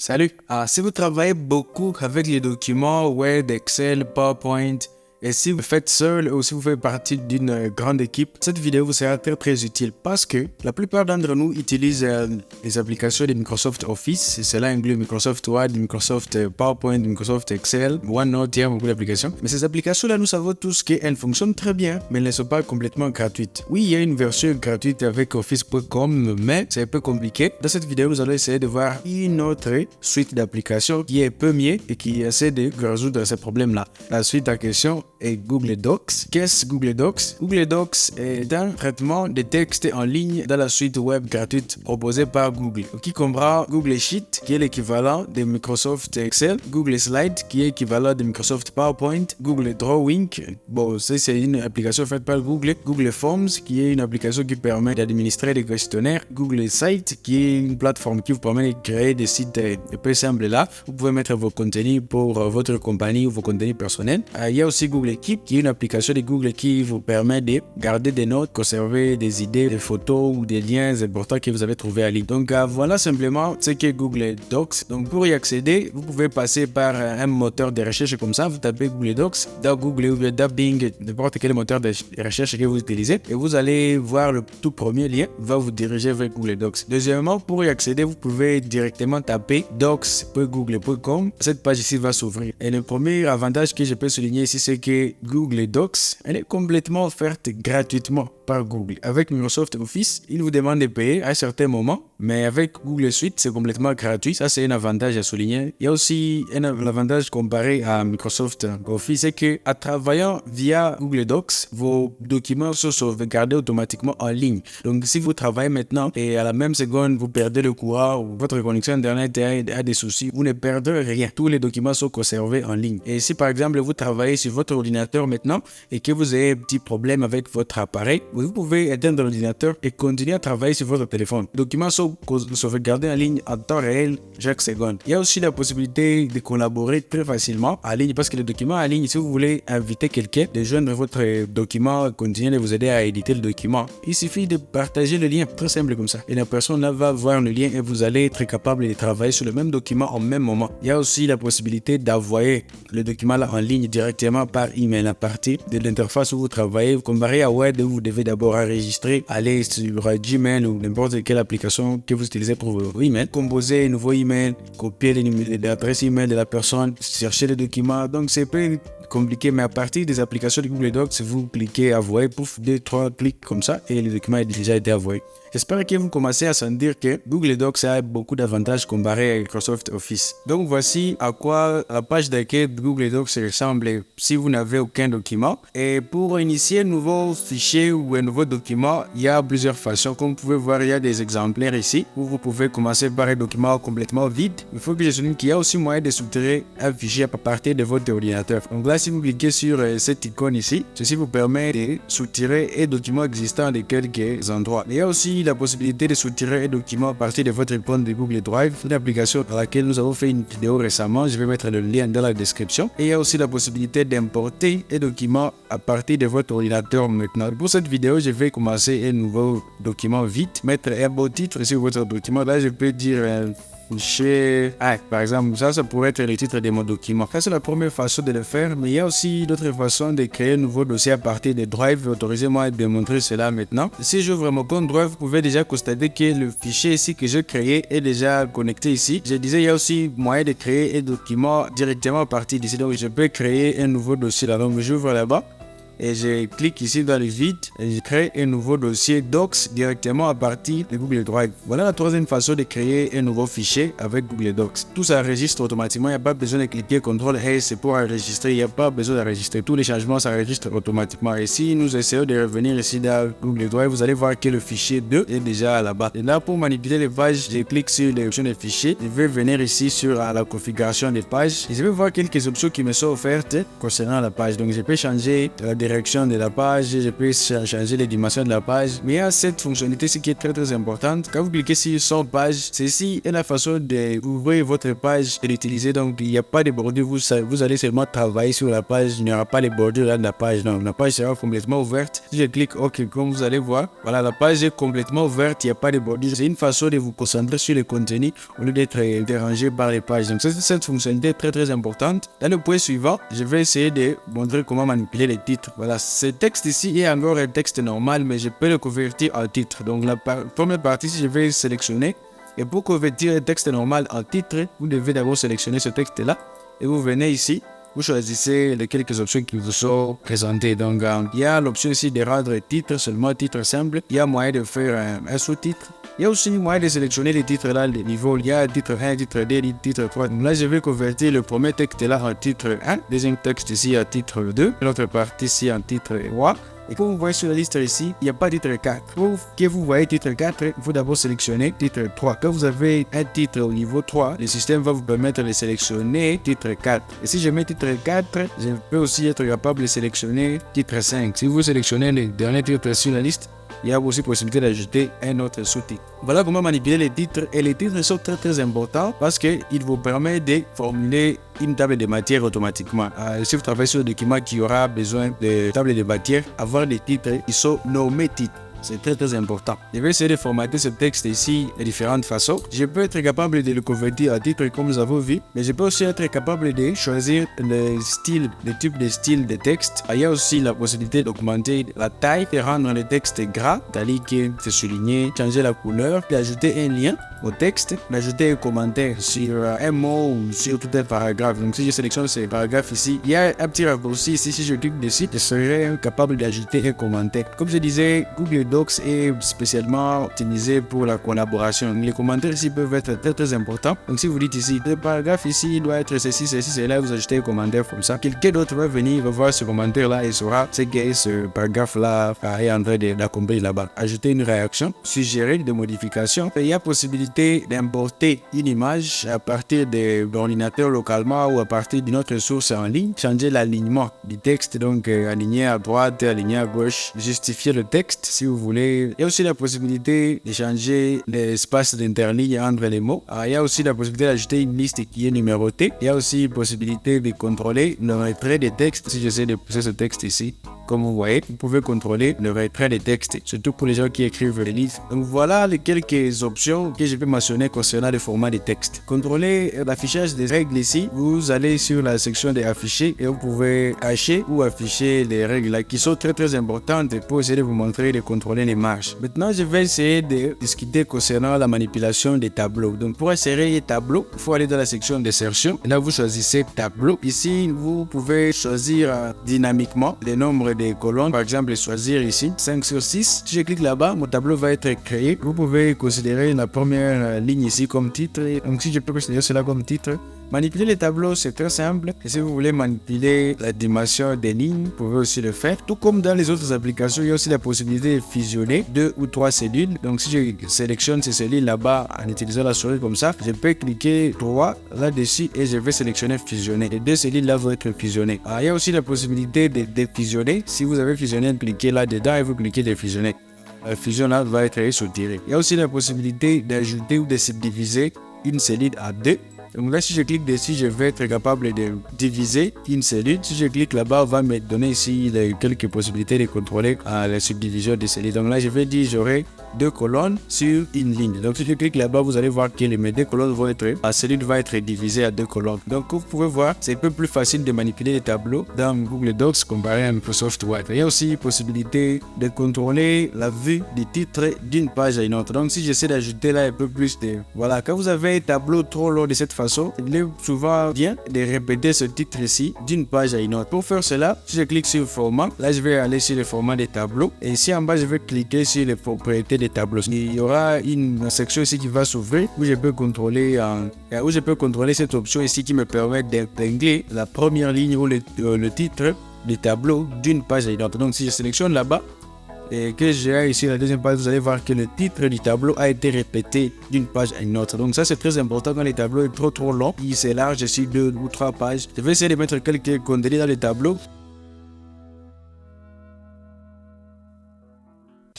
Salut! Si vous travaillez beaucoup avec les documents Word, Excel, PowerPoint, et si vous faites seul ou si vous faites partie d'une grande équipe, cette vidéo vous sera très utile parce que la plupart d'entre nous utilisent les applications de Microsoft Office. Et cela inclut Microsoft Word, Microsoft PowerPoint, Microsoft Excel, OneNote, il y a beaucoup d'applications. Mais ces applications-là, nous savons tous qu'elles fonctionnent très bien, mais elles ne sont pas complètement gratuites. Oui, il y a une version gratuite avec Office.com, mais c'est un peu compliqué. Dans cette vidéo, nous allons essayer de voir une autre suite d'applications qui est un peu mieux et qui essaie de résoudre ces problèmes-là. La suite en question est Google Docs. Qu'est-ce Google Docs? Google Docs est un traitement de texte en ligne dans la suite web gratuite proposée par Google, qui comprend Google Sheet, qui est l'équivalent de Microsoft Excel, Google Slide, qui est l'équivalent de Microsoft PowerPoint, Google Drawing, c'est une application faite par Google, Google Forms, qui est une application qui permet d'administrer des questionnaires, Google Site, qui est une plateforme qui vous permet de créer des sites un peu simples là. Vous pouvez mettre vos contenus pour votre compagnie ou vos contenus personnels. Il y a aussi Google Keep, qui est une application de Google qui vous permet de garder des notes, conserver des idées, des photos ou des liens importants que vous avez trouvés en ligne. Donc voilà simplement ce qu'est Google Docs. Donc pour y accéder, vous pouvez passer par un moteur de recherche comme ça. Vous tapez Google Docs dans Google ou dans Bing, n'importe quel moteur de recherche que vous utilisez, et vous allez voir le tout premier lien va vous diriger vers Google Docs. Deuxièmement, pour y accéder, vous pouvez directement taper docs.google.com. Cette page ici va s'ouvrir. Et le premier avantage que je peux souligner ici, c'est que Google Docs, elle est complètement offerte gratuitement par Google. Avec Microsoft Office, il vous demande de payer à un certain moment, mais avec Google Suite, c'est complètement gratuit. Ça, c'est un avantage à souligner. Il y a aussi un avantage comparé à Microsoft Office, c'est que en travaillant via Google Docs, vos documents sont sauvegardés automatiquement en ligne. Donc, si vous travaillez maintenant et à la même seconde, vous perdez le courant ou votre connexion Internet a des soucis, vous ne perdrez rien. Tous les documents sont conservés en ligne. Et si, par exemple, vous travaillez sur votre ordinateur maintenant et que vous avez un petit problème avec votre appareil, vous pouvez éteindre l'ordinateur et continuer à travailler sur votre téléphone. Les documents sont sauvegardés en ligne en temps réel chaque seconde. Il y a aussi la possibilité de collaborer très facilement en ligne parce que les documents en ligne, si vous voulez inviter quelqu'un de joindre votre document, continuer de vous aider à éditer le document, il suffit de partager le lien, très simple comme ça. Et la personne là va voir le lien et vous allez être capable de travailler sur le même document au même moment. Il y a aussi la possibilité d'envoyer le document là en ligne directement par email à partir de l'interface où vous travaillez. Comparé à Word, où vous devez d'abord enregistrer, aller sur Gmail ou n'importe quelle application que vous utilisez pour vos emails, composer un nouveau email, copier l'adresse email de la personne, chercher les documents. Donc c'est peu compliqué, mais à partir des applications de Google Docs, vous cliquez envoyer, pouf, 2-3 clics comme ça et le document a déjà été envoyé. J'espère que vous commencez à sentir que Google Docs a beaucoup d'avantages comparé à Microsoft Office. Donc voici à quoi la page d'accueil de Google Docs ressemble si vous n'avez aucun document. Et pour initier un nouveau fichier ou un nouveau document, il y a plusieurs façons. Comme vous pouvez voir, il y a des exemplaires ici où vous pouvez commencer par un document complètement vide. Il faut que je souligne qu'il y a aussi moyen de structurer un fichier à partir de votre ordinateur. Donc là, si vous cliquez sur cette icône ici, ceci vous permet de structurer un document existant de quelques endroits. Il y a aussi la possibilité de structurer un document à partir de votre compte de Google Drive, une application dans laquelle nous avons fait une vidéo récemment. Je vais mettre le lien dans la description. Et il y a aussi la possibilité d'importer un document à partir de votre ordinateur maintenant. Pour cette vidéo, je vais commencer un nouveau document vite, mettre un beau titre sur votre document. Là, je peux dire fichier. Par exemple, ça pourrait être le titre de mon document. Ça, c'est la première façon de le faire, mais il y a aussi d'autres façons de créer un nouveau dossier à partir de Drive. Autorisez-moi à démontrer cela maintenant. Si j'ouvre mon compte Drive, vous pouvez déjà constater que le fichier ici que j'ai créé est déjà connecté ici. Je disais, il y a aussi moyen de créer un document directement à partir d'ici. Donc, je peux créer un nouveau dossier là. Donc, j'ouvre là-bas. Et je clique ici dans le vide et je crée un nouveau dossier Docs directement à partir de Google Drive. Voilà la troisième façon de créer un nouveau fichier avec Google Docs. Tout ça enregistre automatiquement, il n'y a pas besoin de cliquer CTRL-S pour enregistrer, il n'y a pas besoin d'enregistrer. Tous les changements s'enregistrent automatiquement. Et si nous essayons de revenir ici dans Google Drive, vous allez voir que le fichier 2 est déjà là-bas. Et là, pour manipuler les pages, je clique sur l'option des fichiers. Je vais venir ici sur la configuration des pages. Et je vais voir quelques options qui me sont offertes concernant la page. Donc, je peux changer la direction de la page, je peux changer les dimensions de la page. Mais il y a cette fonctionnalité qui est très importante. Quand vous cliquez sur son page, ceci est la façon d'ouvrir votre page et l'utiliser. Donc il n'y a pas de bordure, vous allez seulement travailler sur la page, il n'y aura pas de bordure là de la page. Non, la page sera complètement ouverte. Si je clique OK, comme vous allez voir, voilà, la page est complètement ouverte, il n'y a pas de bordure. C'est une façon de vous concentrer sur le contenu au lieu d'être dérangé par les pages. Donc cette fonctionnalité est très importante. Dans le point suivant, je vais essayer de montrer comment manipuler les titres. Voilà, ce texte ici est encore un texte normal, mais je peux le convertir en titre. Donc la première partie, si je vais sélectionner, et pour convertir un texte normal en titre, vous devez d'abord sélectionner ce texte-là, et vous venez ici, vous choisissez les quelques options qui vous sont présentées. Donc il y a l'option ici de rendre titre, seulement titre simple. Il y a moyen de faire un sous-titre. Il y a aussi moyen de sélectionner les titres là, les niveaux. Il y a titre 1, titre 2, titre 3. Donc là, je vais convertir le premier texte là en titre 1, deuxième texte ici en titre 2, l'autre partie ici en titre 3. Et comme vous voyez sur la liste ici, il n'y a pas de titre 4. Pour que vous voyez titre 4, il faut d'abord sélectionner titre 3. Quand vous avez un titre au niveau 3, le système va vous permettre de sélectionner titre 4. Et si je mets titre 4, je peux aussi être capable de sélectionner titre 5. Si vous sélectionnez le dernier titre sur la liste, il y a aussi possibilité d'ajouter un autre sous-titre. Voilà comment manipuler les titres. Et les titres sont très importants parce qu'ils vous permettent de formuler une table de matière automatiquement. Si vous travaillez sur un document qui aura besoin de table de matière, avoir des titres, ils sont nommés titres. C'est très important. Je vais essayer de formater ce texte ici de différentes façons. Je peux être capable de le convertir en titre comme nous avons vu, mais je peux aussi être capable de choisir le style, le type de style de texte. Il y a aussi la possibilité d'augmenter la taille, de rendre le texte gras, c'est-à-dire que c'est souligné, changer la couleur, d'ajouter un lien au texte, d'ajouter un commentaire sur un mot ou sur tout un paragraphe. Donc si je sélectionne ce paragraphe ici, il y a un petit raccourci ici. Si je clique dessus, je serai capable d'ajouter un commentaire. Comme je disais, Google Docs est spécialement optimisé pour la collaboration. Les commentaires ici peuvent être très importants. Donc si vous dites ici, le paragraphe ici il doit être ceci, cela, vous ajoutez un commentaire comme ça. Quelqu'un d'autre va venir, va voir ce commentaire-là et saura ce que ce paragraphe-là est en train d'accomplir là-bas. Ajouter une réaction, suggérer des modifications. Il y a possibilité d'importer une image à partir de l'ordinateur localement ou à partir d'une autre source en ligne. Changer l'alignement du texte, donc aligner à droite, aligner à gauche. Justifier le texte si vous voulez. Il y a aussi la possibilité de changer l'espace d'interligne entre les mots. Il y a aussi la possibilité d'ajouter une liste qui est numérotée. Il y a aussi la possibilité de contrôler le retrait des textes. Si j'essaie de pousser ce texte ici, comme vous voyez, vous pouvez contrôler le retrait des textes, surtout pour les gens qui écrivent les livres. Donc voilà les quelques options que je peux mentionner concernant le format des textes. Contrôler l'affichage des règles ici. Vous allez sur la section des affichés et vous pouvez cacher ou afficher les règles là, qui sont très importantes pour essayer de vous montrer de contrôler les marges. Maintenant, je vais essayer de discuter concernant la manipulation des tableaux. Donc pour insérer les tableaux, il faut aller dans la section d'insertion. Là, vous choisissez tableau. Ici, vous pouvez choisir dynamiquement le nombre des colonnes. Par exemple, choisir ici 5 sur 6. Si je clique là-bas, mon tableau va être créé. Vous pouvez considérer la première ligne ici comme titre. Donc si je peux considérer cela comme titre, manipuler les tableaux, c'est très simple. Et si vous voulez manipuler la dimension des lignes, vous pouvez aussi le faire. Tout comme dans les autres applications, il y a aussi la possibilité de fusionner 2 ou 3 cellules. Donc si je sélectionne ces cellules là-bas en utilisant la souris comme ça, je peux cliquer 3 là-dessus et je vais sélectionner fusionner. Les 2 cellules là vont être fusionnées. Il y a aussi la possibilité de défusionner. Si vous avez fusionné, cliquez là-dedans et vous cliquez défusionner. La fusion là va être soutirée. Il y a aussi la possibilité d'ajouter ou de subdiviser une cellule à 2. Donc là, si je clique dessus, je vais être capable de diviser une cellule. Si je clique là-bas, on va me donner ici quelques possibilités de contrôler la subdivision des cellules. Donc là, je vais dire j'aurai 2 colonnes sur une ligne. Donc si je clique là-bas, vous allez voir que mes 2 colonnes vont être, la cellule va être divisée à 2 colonnes. Donc vous pouvez voir, c'est un peu plus facile de manipuler les tableaux dans Google Docs comparé à Microsoft Word. Il y a aussi possibilité de contrôler la vue du titre d'une page à une autre. Donc si j'essaie d'ajouter là un peu plus de... Voilà, quand vous avez un tableau trop long de cette façon, il est souvent bien de répéter ce titre ici d'une page à une autre. Pour faire cela, si je clique sur format, là je vais aller sur le format des tableaux. Et ici en bas, je vais cliquer sur les propriétés des tableaux. Il y aura une section ici qui va s'ouvrir où je peux contrôler cette option ici qui me permet d'intégrer la première ligne ou le titre du tableau d'une page à une autre. Donc si je sélectionne là-bas et que j'ai ici la deuxième page, vous allez voir que le titre du tableau a été répété d'une page à une autre. Donc ça c'est très important quand le tableau est trop long, il s'élarge sur 2 ou 3 pages. Je vais essayer de mettre quelques contenus dans le tableau.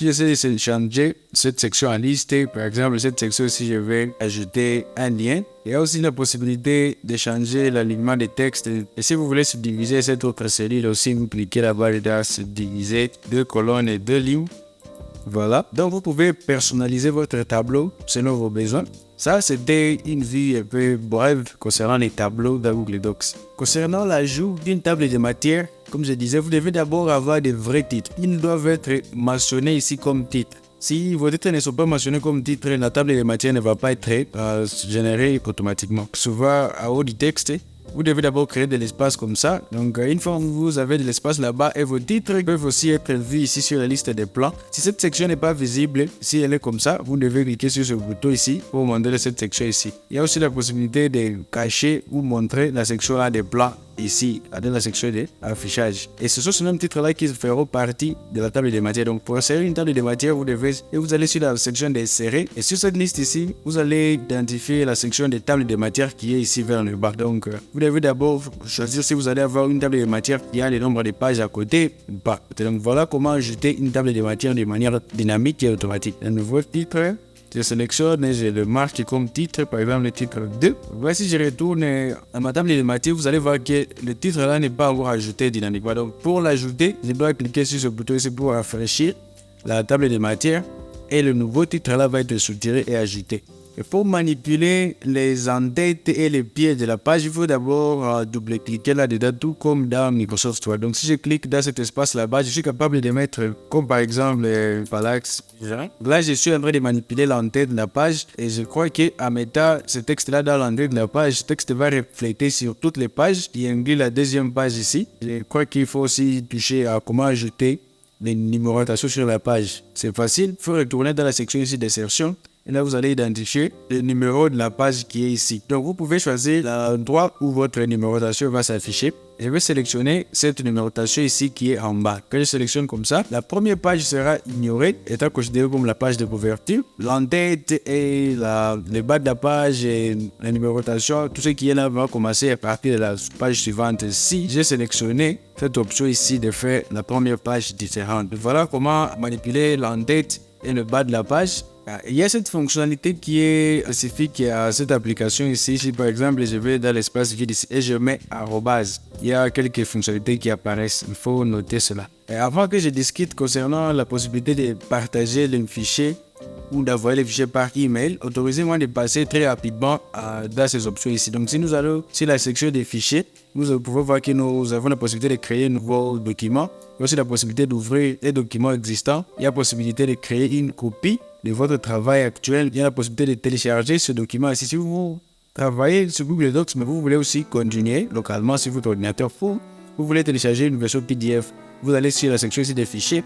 Si j'essaie de changer cette section en liste, par exemple, cette section ici, je vais ajouter un lien. Il y a aussi la possibilité de changer l'alignement des textes. Et si vous voulez subdiviser cette autre cellule aussi, vous cliquez là-bas et là, subdiviser 2 colonnes et 2 lignes. Voilà. Donc, vous pouvez personnaliser votre tableau selon vos besoins. Ça, c'était une vue un peu brève concernant les tableaux dans Google Docs. Concernant l'ajout d'une table de matière, comme je disais, vous devez d'abord avoir des vrais titres. Ils doivent être mentionnés ici comme titres. Si vos titres ne sont pas mentionnés comme titres, la table de matière ne va pas être générée automatiquement. Souvent, en haut du texte, vous devez d'abord créer de l'espace comme ça. Donc, une fois que vous avez de l'espace là-bas et vos titres peuvent aussi être vus ici sur la liste des plans. Si cette section n'est pas visible, si elle est comme ça, vous devez cliquer sur ce bouton ici pour montrer cette section ici. Il y a aussi la possibilité de cacher ou montrer la section là des plans ici, dans la section d'affichage. Et ce sont ces mêmes titres-là qui feront partie de la table de matière. Donc, pour insérer une table de matière, vous allez sur la section d'insérer. Et sur cette liste ici, vous allez identifier la section des tables de matière qui est ici vers le bas. Donc, vous devez d'abord choisir si vous allez avoir une table de matière qui a le nombre de pages à côté ou pas. Donc, voilà comment ajouter une table de matière de manière dynamique et automatique. Un nouveau titre. Je sélectionne et je le marque comme titre, par exemple le titre 2. Voici, je retourne à ma table de matière, vous allez voir que le titre là n'est pas encore ajouté dynamiquement. Donc pour l'ajouter, je dois cliquer sur ce bouton ici pour rafraîchir la table de matière et le nouveau titre là va être soutiré et ajouté. Et pour manipuler les en-têtes et les pieds de la page, il faut d'abord double-cliquer là-dedans, tout comme dans Microsoft Word. Donc si je clique dans cet espace là-bas, je suis capable de mettre, comme par exemple, Parallax. Là, je suis en train de manipuler l'en-tête de la page et je crois qu'en mettant ce texte-là dans l'en-tête de la page, ce texte va refléter sur toutes les pages. Il inclut la deuxième page ici. Je crois qu'il faut aussi toucher à comment ajouter les numérotations sur la page. C'est facile, il faut retourner dans la section ici d'insertion. Et là, vous allez identifier le numéro de la page qui est ici. Donc, vous pouvez choisir l'endroit où votre numérotation va s'afficher. Je vais sélectionner cette numérotation ici qui est en bas. Quand je sélectionne comme ça, la première page sera ignorée, étant considérée comme la page de couverture. L'en-tête et le bas de la page et la numérotation, tout ce qui est là va commencer à partir de la page suivante. Si j'ai sélectionné cette option ici de faire la première page différente. Voilà comment manipuler l'en-tête et le bas de la page. Il y a cette fonctionnalité qui est spécifique à cette application ici. Si par exemple je vais dans l'espace vide ici et je mets arrobase, il y a quelques fonctionnalités qui apparaissent. Il faut noter cela. Et avant que je discute concernant la possibilité de partager le fichier ou d'envoyer les fichiers par email, autorisez-moi de passer très rapidement dans ces options ici. Donc si nous allons sur la section des fichiers, nous pouvons voir que nous avons la possibilité de créer un nouveau document. Il y a aussi la possibilité d'ouvrir les documents existants. Il y a la possibilité de créer une copie de votre travail actuel. Il y a la possibilité de télécharger ce document ici. Si vous travaillez sur Google Docs, mais vous voulez aussi continuer localement sur votre ordinateur, vous voulez télécharger une version PDF, vous allez sur la section ici des fichiers,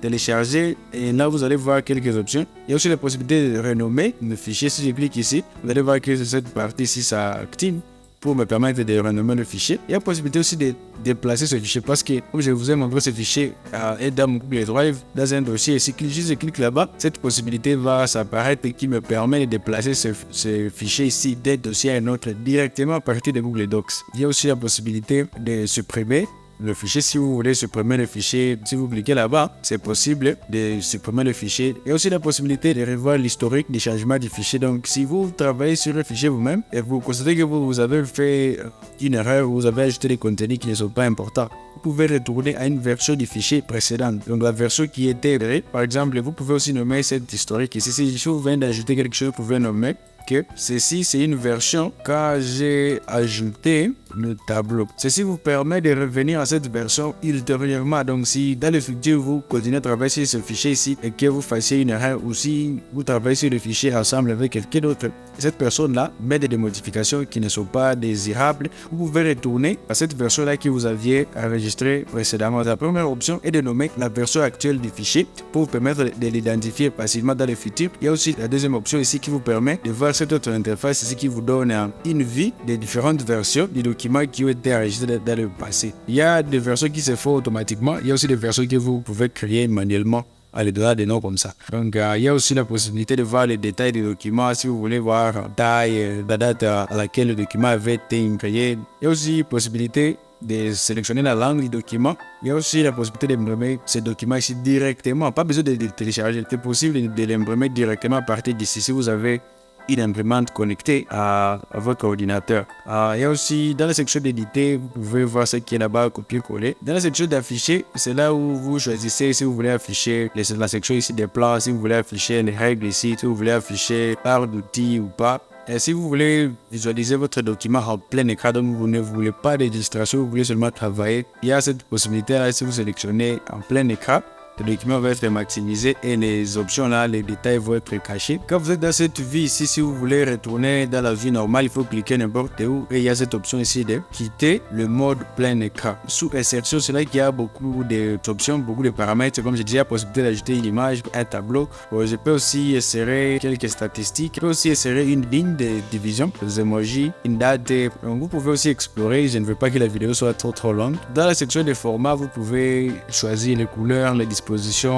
télécharger, et là vous allez voir quelques options. Il y a aussi la possibilité de renommer le fichier. Si je clique ici, vous allez voir que cette partie ici s'active pour me permettre de renommer le fichier. Il y a la possibilité aussi de déplacer ce fichier parce que, comme je vous ai montré, ce fichier est dans mon Google Drive, dans un dossier. Et si je clique là-bas, cette possibilité va s'apparaître et qui me permet de déplacer ce fichier ici d'un dossier à un autre directement à partir de Google Docs. Il y a aussi la possibilité de supprimer le fichier. Si vous voulez supprimer le fichier, si vous cliquez là-bas, c'est possible de supprimer le fichier. Il y a aussi la possibilité de revoir l'historique des changements du fichier. Donc, si vous travaillez sur le fichier vous-même et vous constatez que vous avez fait une erreur, vous avez ajouté des contenus qui ne sont pas importants, vous pouvez retourner à une version du fichier précédente. Donc, la version qui était errée, par exemple, vous pouvez aussi nommer cette historique ici. Si vous venez d'ajouter quelque chose, vous pouvez nommer que ceci, c'est une version que j'ai ajouté le tableau. Ceci vous permet de revenir à cette version ultérieurement. Donc si dans le futur vous continuez à travailler sur ce fichier ici et que vous fassiez une erreur ou si vous travaillez sur le fichier ensemble avec quelqu'un d'autre, cette personne-là met des modifications qui ne sont pas désirables, vous pouvez retourner à cette version-là que vous aviez enregistrée précédemment. La première option est de nommer la version actuelle du fichier pour vous permettre de l'identifier facilement dans le futur. Il y a aussi la deuxième option ici qui vous permet de voir cette autre interface ici qui vous donne une vue des différentes versions du document qui ont été enregistrés dans le passé. Il y a des versions qui se font automatiquement. Il y a aussi des versions que vous pouvez créer manuellement en les donnant des noms comme ça. Donc, il y a aussi la possibilité de voir les détails du document si vous voulez voir la taille, la date à laquelle le document avait été créé. Il y a aussi la possibilité de sélectionner la langue du document. Il y a aussi la possibilité d'imprimer ce document ici directement. Pas besoin de le télécharger. C'est possible de l'imprimer directement à partir d'ici si vous avez une imprimante connectée à votre ordinateur. Il y a aussi dans la section d'éditer, vous pouvez voir ce qui est là-bas, copier-coller. Dans la section d'afficher, c'est là où vous choisissez si vous voulez afficher la section ici des plans, si vous voulez afficher les règles ici, si vous voulez afficher barre d'outils ou pas. Et si vous voulez visualiser votre document en plein écran, donc vous ne voulez pas de distraction, vous voulez seulement travailler, il y a cette possibilité-là si vous sélectionnez en plein écran. Le document va être maximisé et les options là, les détails vont être cachés. Quand vous êtes dans cette vue ici, si vous voulez retourner dans la vue normale, il faut cliquer n'importe où et il y a cette option ici de quitter le mode plein écran. Sous insertion, c'est là qu'il y a beaucoup d'options, beaucoup de paramètres. Comme j'ai dit, il y a la possibilité d'ajouter une image, un tableau. Je peux aussi insérer quelques statistiques. Je peux aussi insérer une ligne de division, des emojis, une date. Donc vous pouvez aussi explorer. Je ne veux pas que la vidéo soit trop longue. Dans la section des formats, vous pouvez choisir les couleurs, les dispositions,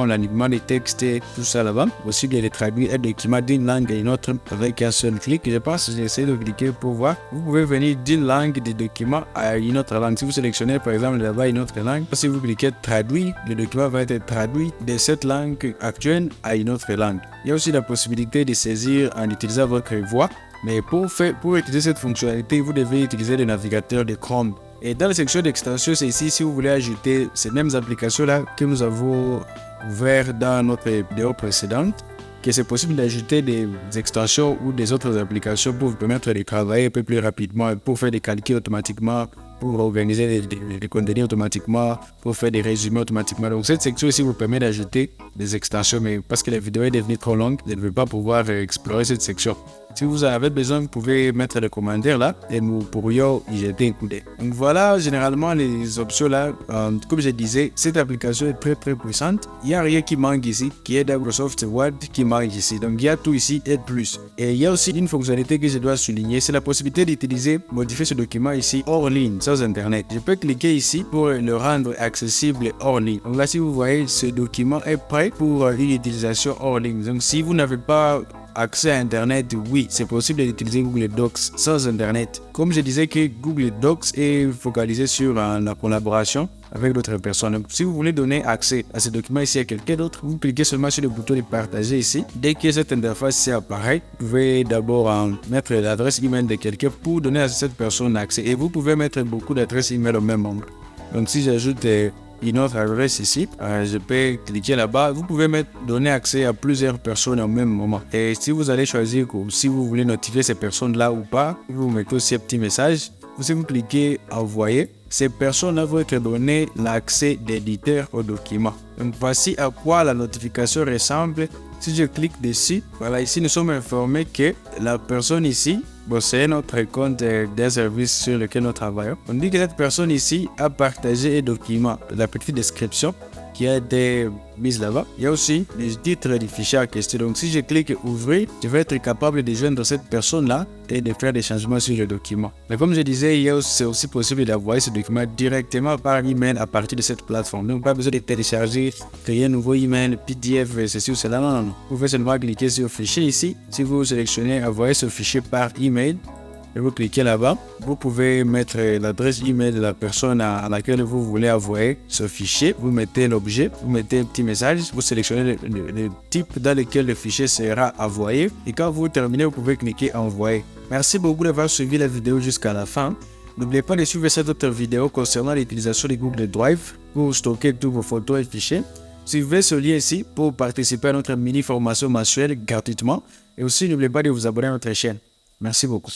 l'alignement des textes, tout ça là-bas. Aussi, il y a les traduire un document d'une langue à une autre avec un seul clic. Je pense que j'essaie de cliquer pour voir. Vous pouvez venir d'une langue des documents à une autre langue. Si vous sélectionnez par exemple là-bas une autre langue, si vous cliquez traduire, le document va être traduit de cette langue actuelle à une autre langue. Il y a aussi la possibilité de saisir en utilisant votre voix. Mais pour utiliser cette fonctionnalité, vous devez utiliser le navigateur de Chrome. Et dans la section d'extension, c'est ici si vous voulez ajouter ces mêmes applications-là que nous avons ouvertes dans notre vidéo précédente, que c'est possible d'ajouter des extensions ou des autres applications pour vous permettre de travailler un peu plus rapidement, pour faire des calculs automatiquement, pour organiser les contenus automatiquement, pour faire des résumés automatiquement. Donc cette section ici vous permet d'ajouter des extensions, mais parce que la vidéo est devenue trop longue, je ne vais pas pouvoir explorer cette section. Si vous avez besoin, vous pouvez mettre les commentaires là et nous pourrions y jeter un coup d'œil. Donc voilà, généralement les options là, comme je disais, cette application est très puissante. Il n'y a rien qui manque ici, qui est Microsoft Word qui manque ici. Donc il y a tout ici et plus. Et il y a aussi une fonctionnalité que je dois souligner, c'est la possibilité d'utiliser, modifier ce document ici hors ligne, sans internet. Je peux cliquer ici pour le rendre accessible hors ligne. Donc là, si vous voyez, ce document est prêt pour une utilisation hors ligne. Donc si vous n'avez pas accès à Internet, oui, c'est possible d'utiliser Google Docs sans Internet. Comme je disais que Google Docs est focalisé sur la collaboration avec d'autres personnes. Donc, si vous voulez donner accès à ce document ici à quelqu'un d'autre, vous cliquez seulement sur le bouton de partager ici. Dès que cette interface ici apparaît, vous pouvez d'abord mettre l'adresse email de quelqu'un pour donner à cette personne accès. Et vous pouvez mettre beaucoup d'adresses email au même moment. Donc, si j'ajoute une autre adresse ici, je peux cliquer là-bas. Vous pouvez donner accès à plusieurs personnes au même moment. Et si vous allez choisir si vous voulez notifier ces personnes-là ou pas, vous mettez aussi un petit message. Si vous cliquez envoyer, ces personnes-là vont être données l'accès d'éditeur au document. Donc voici à quoi la notification ressemble. Si je clique dessus, voilà, ici nous sommes informés que la personne ici, c'est notre compte d'un service sur lequel nous travaillons. On dit que cette personne ici a partagé un document, la petite description qui a été mise là-bas. Il y a aussi le titre du fichier en question. Donc si je clique ouvrir, je vais être capable de joindre cette personne-là et de faire des changements sur le document. Mais comme je disais, c'est aussi possible d'envoyer ce document directement par email à partir de cette plateforme. Donc pas besoin de télécharger, créer un nouveau email, PDF, ceci ou cela. Non. Vous pouvez seulement cliquer sur fichier ici. Si vous sélectionnez envoyer ce fichier par email, et vous cliquez là-bas, vous pouvez mettre l'adresse email de la personne à laquelle vous voulez envoyer ce fichier. Vous mettez l'objet, vous mettez un petit message, vous sélectionnez le type dans lequel le fichier sera envoyé. Et quand vous terminez, vous pouvez cliquer envoyer. Merci beaucoup d'avoir suivi la vidéo jusqu'à la fin. N'oubliez pas de suivre cette autre vidéo concernant l'utilisation de Google Drive pour stocker tous vos photos et fichiers. Suivez ce lien ici pour participer à notre mini formation mensuelle gratuitement. Et aussi, n'oubliez pas de vous abonner à notre chaîne. Merci beaucoup.